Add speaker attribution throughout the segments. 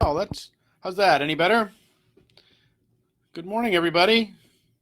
Speaker 1: Oh, how's that? Any better? Good morning, everybody.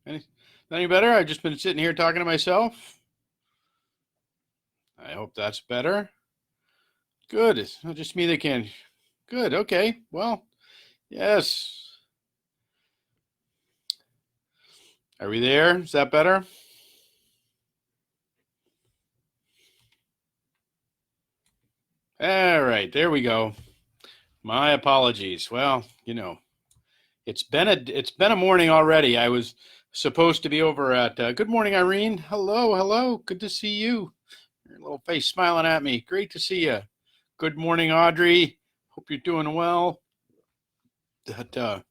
Speaker 1: Any better? I've just been sitting here talking to myself. I hope that's better. Good. It's not just me that can. Good. Okay. Well, yes. Are we there? Is that better? All right. There we go. My apologies. Well, it's been a morning already. I was supposed to be over at. Good morning, Irene. Hello, hello. Good to see you. Your little face smiling at me. Great to see you. Good morning, Audrey. Hope you're doing well. That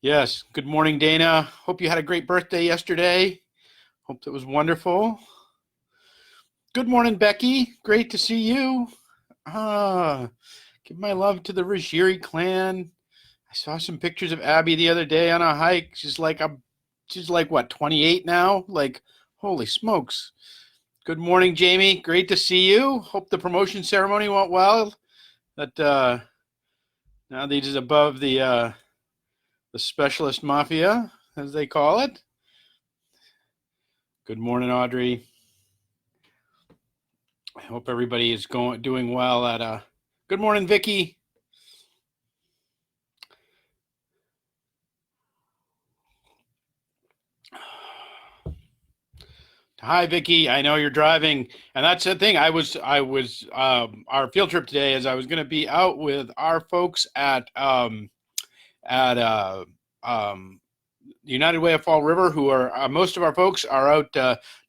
Speaker 1: Yes. Good morning, Dana. Hope you had a great birthday yesterday. Hope that was wonderful. Good morning, Becky. Great to see you. Ah, give my love to the Ruggieri clan. I saw some pictures of Abby the other day on a hike. She's like what, 28 now? Like, holy smokes. Good morning, Jamie. Great to see you. Hope the promotion ceremony went well. That Now that he's above the specialist mafia, as they call it. Good morning, Audrey. I hope everybody is doing well at good morning, Vicky. Hi, Vicky. I know you're driving, and that's the thing. Our field trip today is I was going to be out with our folks at the United Way of Fall River, who are most of our folks are out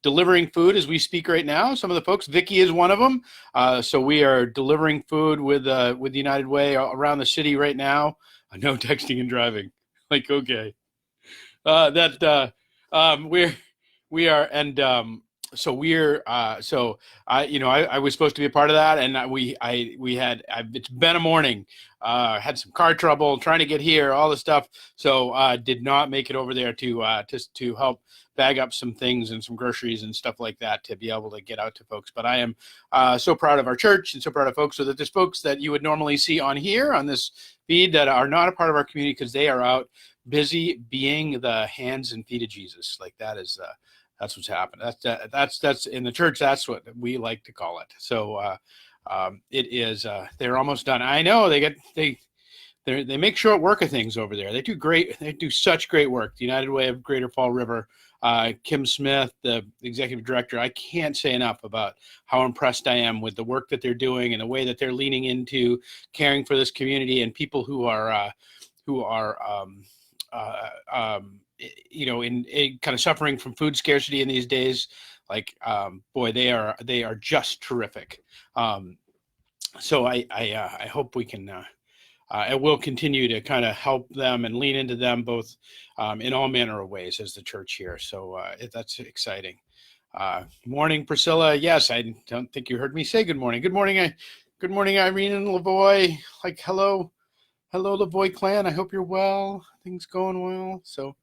Speaker 1: delivering food as we speak right now. Some of the folks, Vicky is one of them. So we are delivering food with United Way around the city right now. No texting and driving. Like, okay, that we are, and so I was supposed to be a part of that, and it's been a morning. Had some car trouble trying to get here, all the stuff. So did not make it over there to help bag up some things and some groceries and stuff like that to be able to get out to folks. But I am so proud of our church and so proud of folks. So that there's folks that you would normally see on here on this feed that are not a part of our community because they are out busy being the hands and feet of Jesus. Like that's what's happened. That's in the church. That's what we like to call it. So it is. They're almost done. I know they make short work of things over there. They do great. They do such great work. The United Way of Greater Fall River. Kim Smith, the executive director. I can't say enough about how impressed I am with the work that they're doing and the way that they're leaning into caring for this community and people who are in kind of suffering from food scarcity in these days. Like, boy, they are just terrific. So I hope we can. It will continue to kind of help them and lean into them both in all manner of ways as the church here. So that's exciting. Morning, Priscilla. Yes, I don't think you heard me say good morning. Good morning. Good morning, Irene and Lavoy. Like, hello, Lavoy clan. I hope you're well. Things going well. So,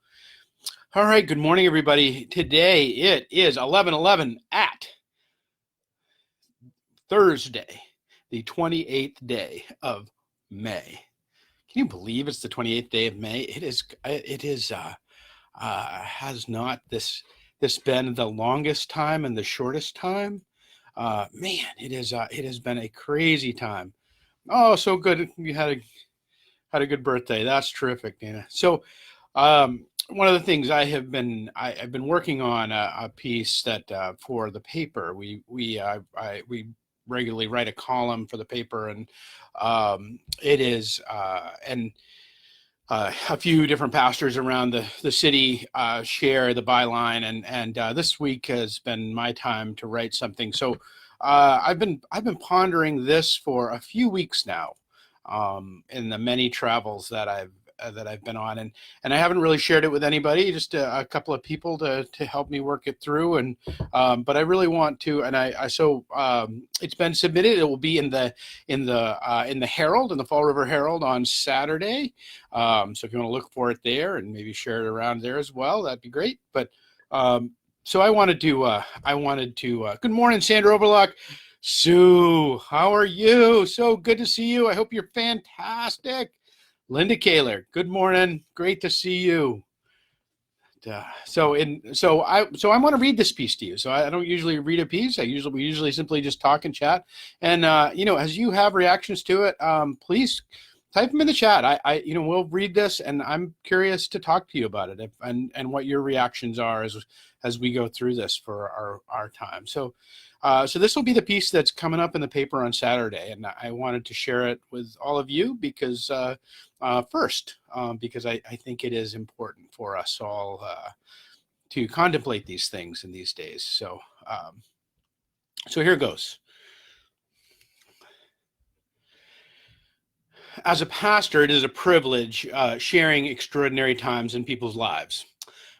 Speaker 1: all right. Good morning, everybody. Today it is 11:11 at Thursday, the 28th day of May. Can you believe it's the 28th day of May? It is. Has not this been the longest time and the shortest time? Man, it is. It has been a crazy time. Oh, so good. You had a good birthday. That's terrific, Dana. So, one of the things I've been working on a piece that for the paper. We regularly write a column for the paper, and it is and a few different pastors around the city share the byline, and this week has been my time to write something. So I've been pondering this for a few weeks now, in the many travels that I've been on, and I haven't really shared it with anybody, just a couple of people to help me work it through, and but I really want to, and it's been submitted. It will be in the Herald, in the Fall River Herald on Saturday. So if you want to look for it there and maybe share it around there as well, that'd be great. But so I wanted to. Good morning, Sandra Overlock. Sue, how are you? So good to see you. I hope you're fantastic. Linda Kaler, good morning. Great to see you. I want to read this piece to you. So I don't usually read a piece. We usually simply just talk and chat. And as you have reactions to it, please type them in the chat. We'll read this, and I'm curious to talk to you about it and what your reactions are as we go through this for our time. So this will be the piece that's coming up in the paper on Saturday, and I wanted to share it with all of you because because I think it is important for us all to contemplate these things in these days. So here goes. As a pastor, it is a privilege sharing extraordinary times in people's lives.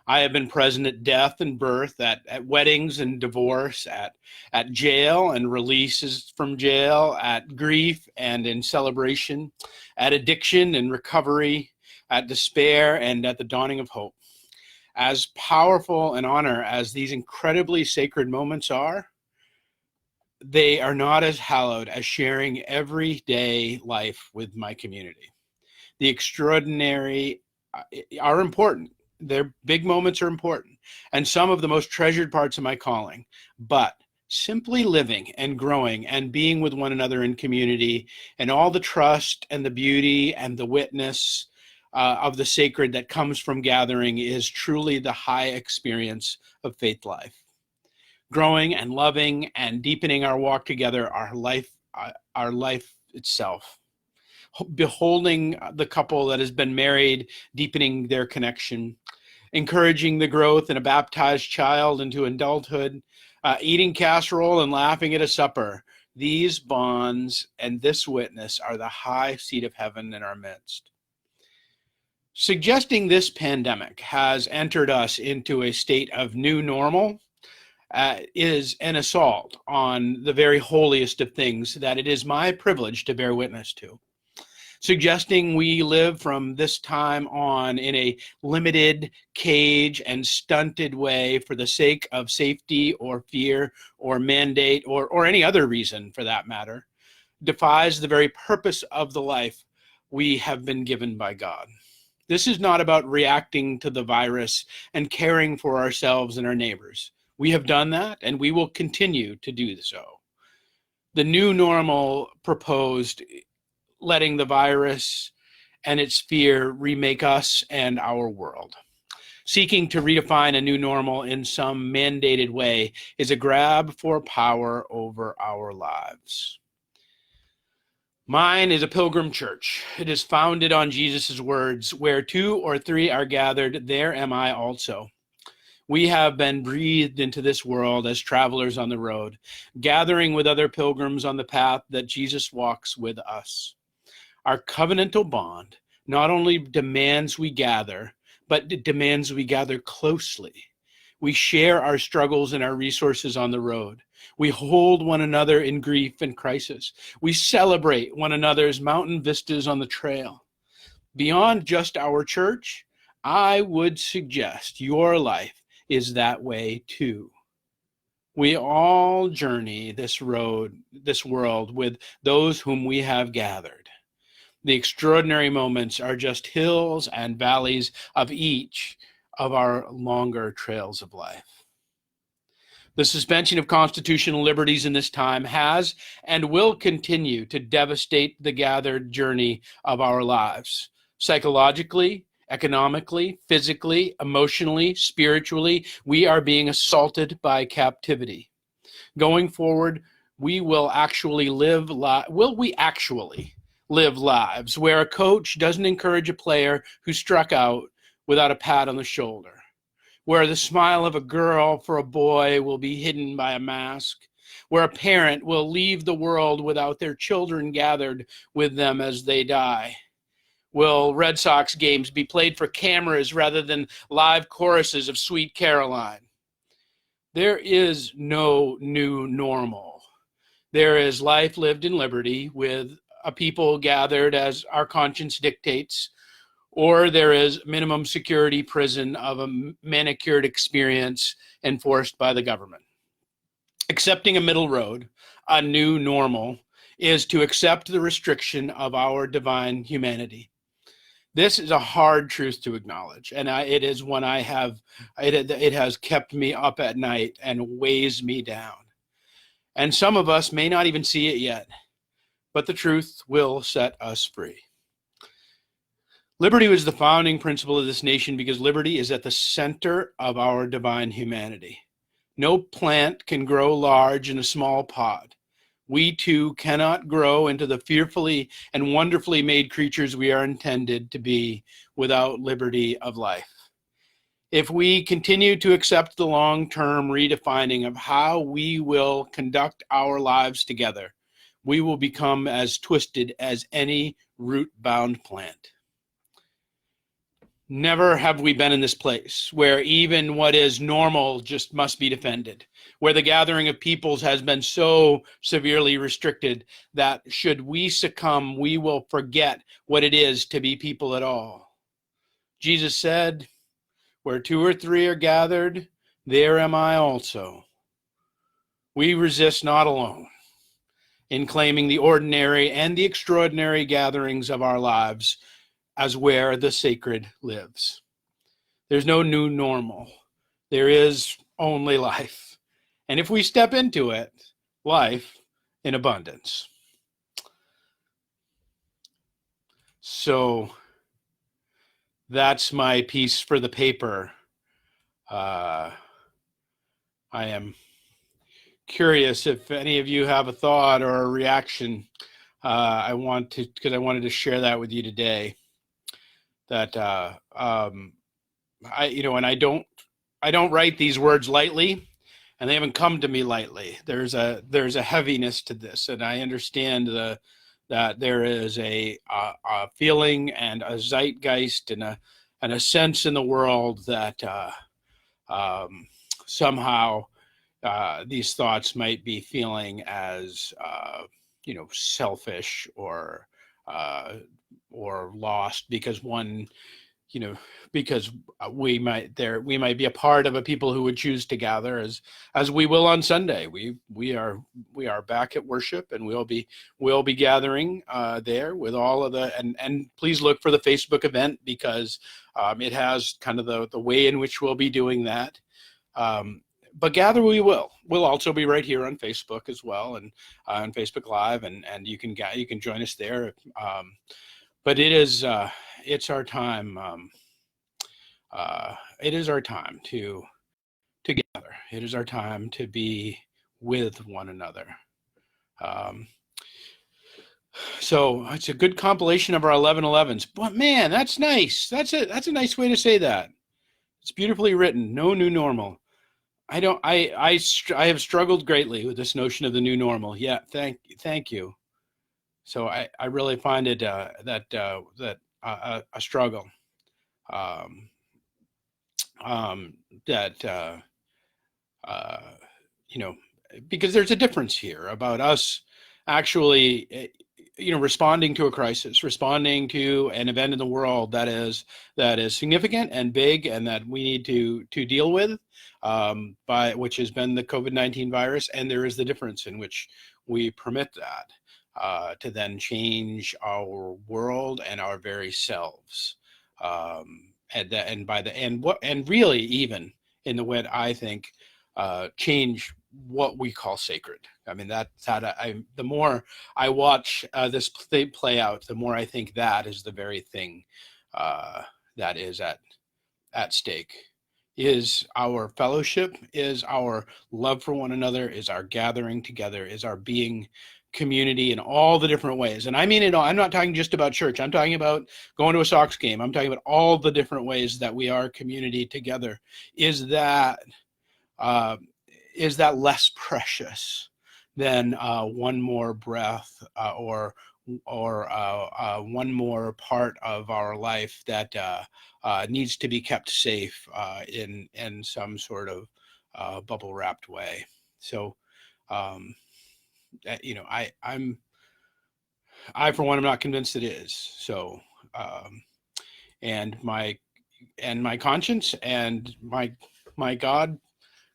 Speaker 1: I have been present at death and birth, at weddings and divorce, at jail and releases from jail, at grief and in celebration, at addiction and recovery, at despair and at the dawning of hope. As powerful an honor as these incredibly sacred moments are, they are not as hallowed as sharing everyday life with my community. The extraordinary are important. Their big moments are important and some of the most treasured parts of my calling, but simply living and growing and being with one another in community and all the trust and the beauty and the witness of the sacred that comes from gathering is truly the high experience of faith life. Growing and loving and deepening our walk together, our life itself. Beholding the couple that has been married, deepening their connection, encouraging the growth in a baptized child into adulthood, eating casserole and laughing at a supper. These bonds and this witness are the high seat of heaven in our midst. Suggesting this pandemic has entered us into a state of new normal is an assault on the very holiest of things that it is my privilege to bear witness to. Suggesting we live from this time on in a limited, cage, and stunted way for the sake of safety or fear or mandate or any other reason for that matter defies the very purpose of the life we have been given by God. This is not about reacting to the virus and caring for ourselves and our neighbors. We have done that, and we will continue to do so. The new normal proposed letting the virus and its fear remake us and our world. Seeking to redefine a new normal in some mandated way is a grab for power over our lives. Mine is a pilgrim church. It is founded on Jesus' words, where 2 or 3 are gathered, there am I also. We have been breathed into this world as travelers on the road, gathering with other pilgrims on the path that Jesus walks with us. Our covenantal bond not only demands we gather, but it demands we gather closely. We share our struggles and our resources on the road. We hold one another in grief and crisis. We celebrate one another's mountain vistas on the trail. Beyond just our church, I would suggest your life is that way too. We all journey this world with those whom we have gathered. The extraordinary moments are just hills and valleys of each of our longer trails of life. The suspension of constitutional liberties in this time has and will continue to devastate the gathered journey of our lives, psychologically, economically, physically, emotionally, spiritually. We are being assaulted by captivity. Going forward, will we actually live lives where a coach doesn't encourage a player who struck out without a pat on the shoulder, where the smile of a girl for a boy will be hidden by a mask, where a parent will leave the world without their children gathered with them as they die? Will Red Sox games be played for cameras rather than live choruses of Sweet Caroline? There is no new normal. There is life lived in liberty with a people gathered as our conscience dictates, or there is minimum security prison of a manicured experience enforced by the government. Accepting a middle road, a new normal is to accept the restriction of our divine humanity. This is a hard truth to acknowledge, and it is one it has kept me up at night and weighs me down. And some of us may not even see it yet, but the truth will set us free. Liberty was the founding principle of this nation because liberty is at the center of our divine humanity. No plant can grow large in a small pot. We too cannot grow into the fearfully and wonderfully made creatures we are intended to be without liberty of life. If we continue to accept the long-term redefining of how we will conduct our lives together, we will become as twisted as any root-bound plant. Never have we been in this place where even what is normal just must be defended, where the gathering of peoples has been so severely restricted that should we succumb, we will forget what it is to be people at all. Jesus said, "Where two or three are gathered, there am I also." We resist not alone in claiming the ordinary and the extraordinary gatherings of our lives as where the sacred lives. There's no new normal. There is only life. And if we step into it, life in abundance. So that's my piece for the paper. I am curious if any of you have a thought or a reaction. Because I wanted to share that with you today. That and I don't write these words lightly, and they haven't come to me lightly. There's a heaviness to this, and I understand that there is a feeling and a zeitgeist and a sense in the world that somehow these thoughts might be feeling as selfish or lost because we might be a part of a people who would choose to gather as we will on Sunday. We are back at worship, and we'll be gathering there with all of the and please look for the Facebook event because it has kind of the way in which we'll be doing that. But gather we will. We'll also be right here on Facebook as well, and on Facebook Live, and you can join us there. But it's our time. It is our time to gather. It is our time to be with one another. So it's a good compilation of our 11/11s. But man, that's nice. That's a nice way to say that. It's beautifully written. No new normal. I have struggled greatly with this notion of the new normal. Yeah, thank you. So I really find it a struggle. Because there's a difference here about us actually, responding to a crisis, responding to an event in the world that is significant and big, and that we need to deal with, which has been the COVID-19 virus, and there is the difference in which we permit that to then change our world and our very selves, and really even in the way I think change what we call sacred. I mean, the more I watch this thing play out, the more I think that is the very thing that is at stake. Is our fellowship, is our love for one another, is our gathering together, is our being community in all the different ways. And I mean it all. I'm not talking just about church. I'm talking about going to a Sox game. I'm talking about all the different ways that we are community together. Is that less precious than one more breath or one more part of our life that needs to be kept safe in some sort of bubble wrapped way? So, I for one am not convinced it is. So, and my conscience and my God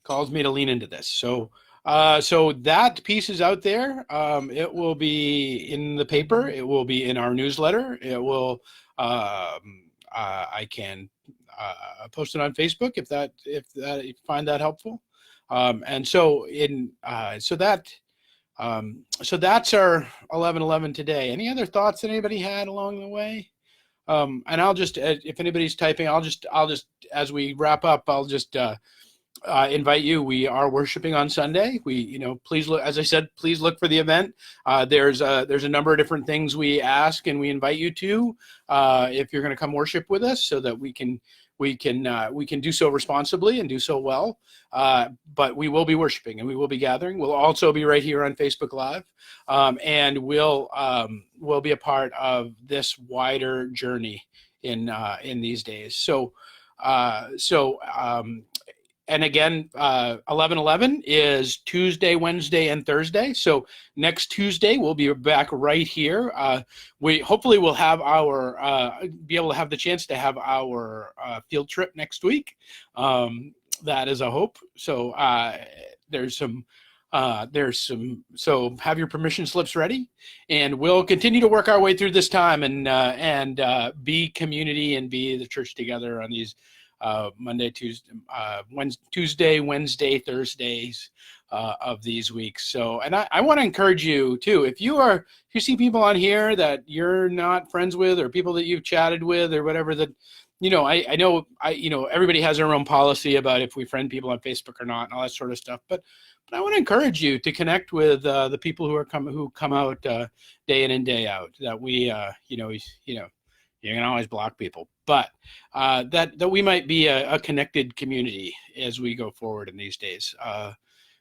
Speaker 1: calls me to lean into this. So So that piece is out there. It will be in the paper. It will be in our newsletter. It will. I can post it on Facebook if you find that helpful. And so so that's our 11:11 today. Any other thoughts that anybody had along the way? And I'll just, if anybody's typing, I'll just, as we wrap up, I'll just invite you. We are worshiping on Sunday. Please look, as I said, please look for the event. There's a number of different things we ask and we invite you to, if you're going to come worship with us, so that we can do so responsibly and do so well. But we will be worshiping and we will be gathering. We'll also be right here on Facebook Live, and we'll be a part of this wider journey in these days. And again, 11:11 is Tuesday, Wednesday, and Thursday. So next Tuesday we'll be back right here. We hopefully will have be able to have the chance to have our field trip next week. That is a hope. So so have your permission slips ready, and we'll continue to work our way through this time and be community and be the church together on these Monday, Tuesday, Wednesday, Thursdays of these weeks. So, and I want to encourage you too, if you see people on here that you're not friends with, or people that you've chatted with, or whatever, that, I know everybody has their own policy about if we friend people on Facebook or not and all that sort of stuff. But I want to encourage you to connect with the people who come out day in and day out. That you can always block people, but that we might be a connected community as we go forward in these days,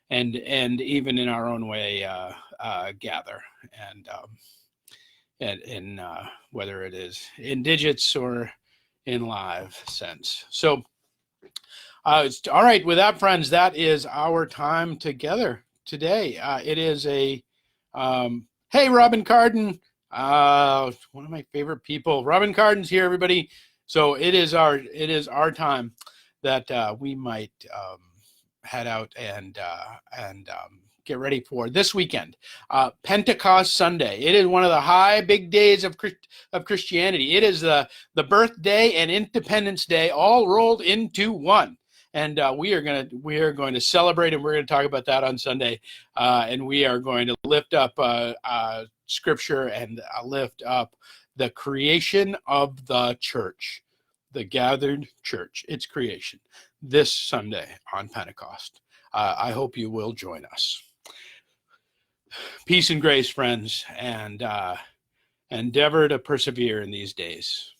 Speaker 1: and even in our own way gather, and whether it is in digits or in live sense. So all right. With that, friends, that is our time together today. It is hey, Robin Carden. One of my favorite people. Robin Carden's here, everybody. So it is our time that we might head out and get ready for this weekend, Pentecost Sunday. It is one of the big days of Christianity. It is the birthday and Independence Day all rolled into one. And we are going to celebrate, and we're going to talk about that on Sunday. And we are going to lift up Scripture and lift up the creation of the church, the gathered church, its creation, this Sunday on Pentecost. I hope you will join us. Peace and grace, friends, and endeavor to persevere in these days.